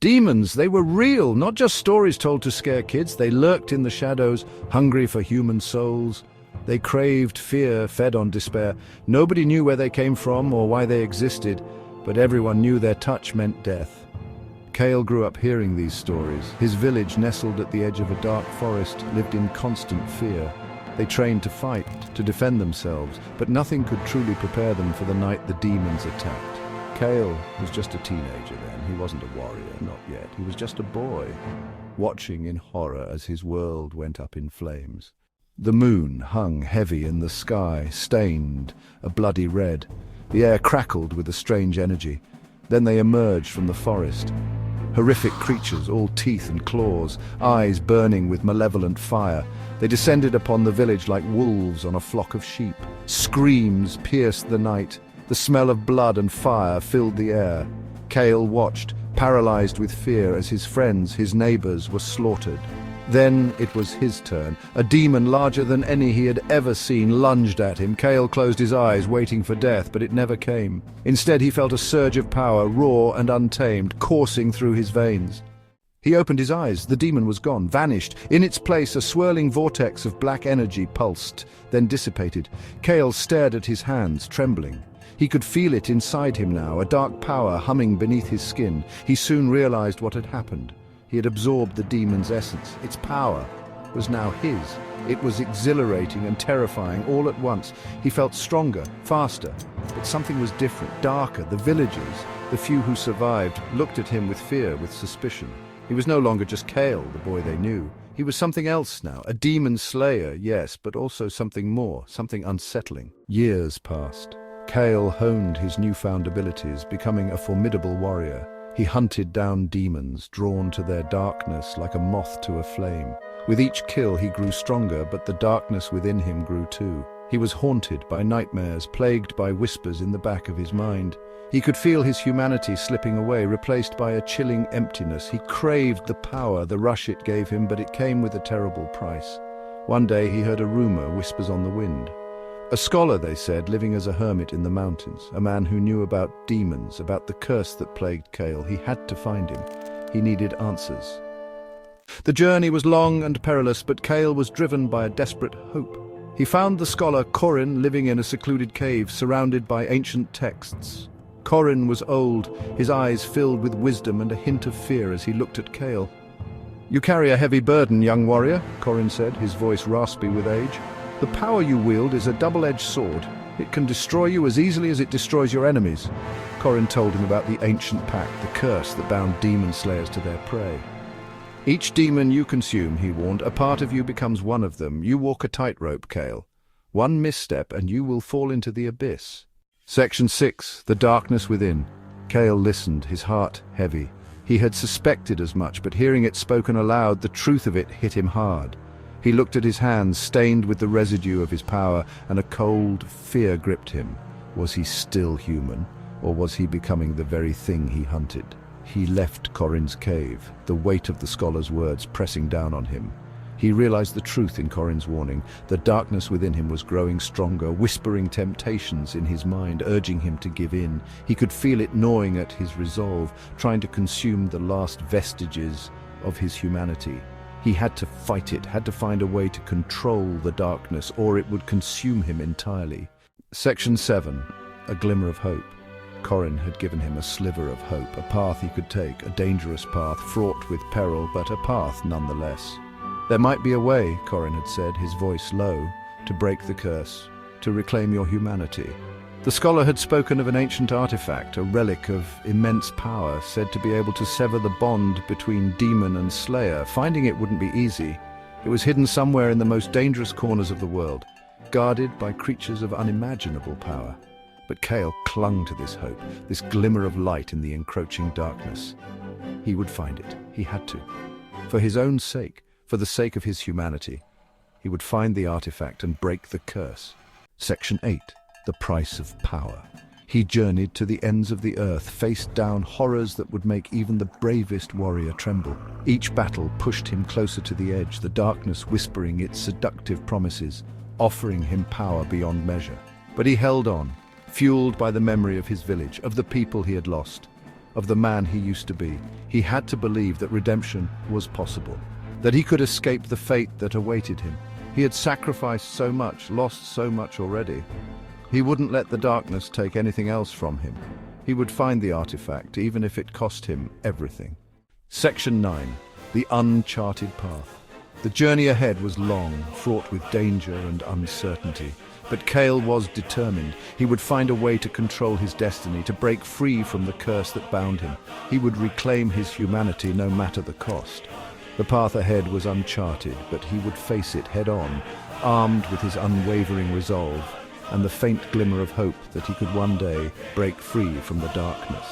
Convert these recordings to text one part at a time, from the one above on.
Demons, they were real, not just stories told to scare kids. They lurked in the shadows, hungry for human souls. They craved fear, fed on despair. Nobody knew where they came from or why they existed, but everyone knew their touch meant death. Cale grew up hearing these stories. His village, nestled at the edge of a dark forest, lived in constant fear. They trained to fight, to defend themselves, but nothing could truly prepare them for the night the demons attacked. Cale was just a teenager then. He wasn't a warrior, not yet. He was just a boy, watching in horror as his world went up in flames. The moon hung heavy in the sky, stained a bloody red. The air crackled with a strange energy. Then they emerged from the forest. Horrific creatures, all teeth and claws, eyes burning with malevolent fire. They descended upon the village like wolves on a flock of sheep. Screams pierced the night. The smell of blood and fire filled the air. Cale watched, paralyzed with fear, as his friends, his neighbors, were slaughtered. Then it was his turn. A demon larger than any he had ever seen lunged at him. Cale closed his eyes, waiting for death, but it never came. Instead, he felt a surge of power, raw and untamed, coursing through his veins. He opened his eyes. The demon was gone, vanished. In its place, a swirling vortex of black energy pulsed, then dissipated. Cale stared at his hands, trembling. He could feel it inside him now, a dark power humming beneath his skin. He soon realized what had happened. He had absorbed the demon's essence. Its power was now his. It was exhilarating and terrifying all at once. He felt stronger, faster, but something was different, darker. The villagers, the few who survived, looked at him with fear, with suspicion. He was no longer just Cale, the boy they knew. He was something else now, a demon slayer, yes, but also something more, something unsettling. Years passed. Cale honed his newfound abilities, becoming a formidable warrior. He hunted down demons, drawn to their darkness like a moth to a flame. With each kill he grew stronger, but the darkness within him grew too. He was haunted by nightmares, plagued by whispers in the back of his mind. He could feel his humanity slipping away, replaced by a chilling emptiness. He craved the power, the rush it gave him, but it came with a terrible price. One day he heard a rumor, whispers on the wind. A scholar, they said, living as a hermit in the mountains, a man who knew about demons, about the curse that plagued Cale. He had to find him. He needed answers. The journey was long and perilous, but Cale was driven by a desperate hope. He found the scholar Corin living in a secluded cave, surrounded by ancient texts. Corin was old, his eyes filled with wisdom and a hint of fear as he looked at Cale. "You carry a heavy burden, young warrior," Corin said, his voice raspy with age. "The power you wield is a double-edged sword. It can destroy you as easily as it destroys your enemies." Corin told him about the ancient pact, the curse that bound demon slayers to their prey. "Each demon you consume," he warned, "a part of you becomes one of them. You walk a tightrope, Cale. One misstep and you will fall into the abyss." Section 6. The Darkness Within. Cale listened, his heart heavy. He had suspected as much, but hearing it spoken aloud, the truth of it hit him hard. He looked at his hands, stained with the residue of his power, and a cold fear gripped him. Was he still human, or was he becoming the very thing he hunted? He left Corin's cave, the weight of the scholar's words pressing down on him. He realized the truth in Corin's warning. The darkness within him was growing stronger, whispering temptations in his mind, urging him to give in. He could feel it gnawing at his resolve, trying to consume the last vestiges of his humanity. He had to fight it, had to find a way to control the darkness, or it would consume him entirely. Section 7. A Glimmer of Hope. Corin had given him a sliver of hope, a path he could take, a dangerous path, fraught with peril, but a path nonetheless. There might be a way, Corin had said, his voice low, to break the curse, to reclaim your humanity. The scholar had spoken of an ancient artifact, a relic of immense power, said to be able to sever the bond between demon and slayer. Finding it wouldn't be easy. It was hidden somewhere in the most dangerous corners of the world, guarded by creatures of unimaginable power. But Cale clung to this hope, this glimmer of light in the encroaching darkness. He would find it. He had to. For his own sake, for the sake of his humanity, he would find the artifact and break the curse. Section 8. The Price of Power. He journeyed to the ends of the earth, faced down horrors that would make even the bravest warrior tremble. Each battle pushed him closer to the edge, the darkness whispering its seductive promises, offering him power beyond measure. But he held on, fueled by the memory of his village, of the people he had lost. of the man he used to be. He had to believe that redemption was possible, that he could escape the fate that awaited him. He had sacrificed so much, lost so much already. He wouldn't let the darkness take anything else from him. He would find the artifact, even if it cost him everything. Section 9. The Uncharted Path. The journey ahead was long, fraught with danger and uncertainty. But Cale was determined. He would find a way to control his destiny, to break free from the curse that bound him. He would reclaim his humanity no matter the cost. The path ahead was uncharted, but he would face it head-on, armed with his unwavering resolve and the faint glimmer of hope that he could one day break free from the darkness.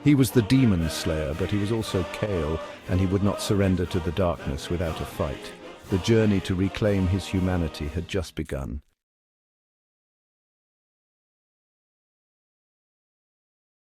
He was the demon slayer, but he was also Cale, and he would not surrender to the darkness without a fight. The journey to reclaim his humanity had just begun.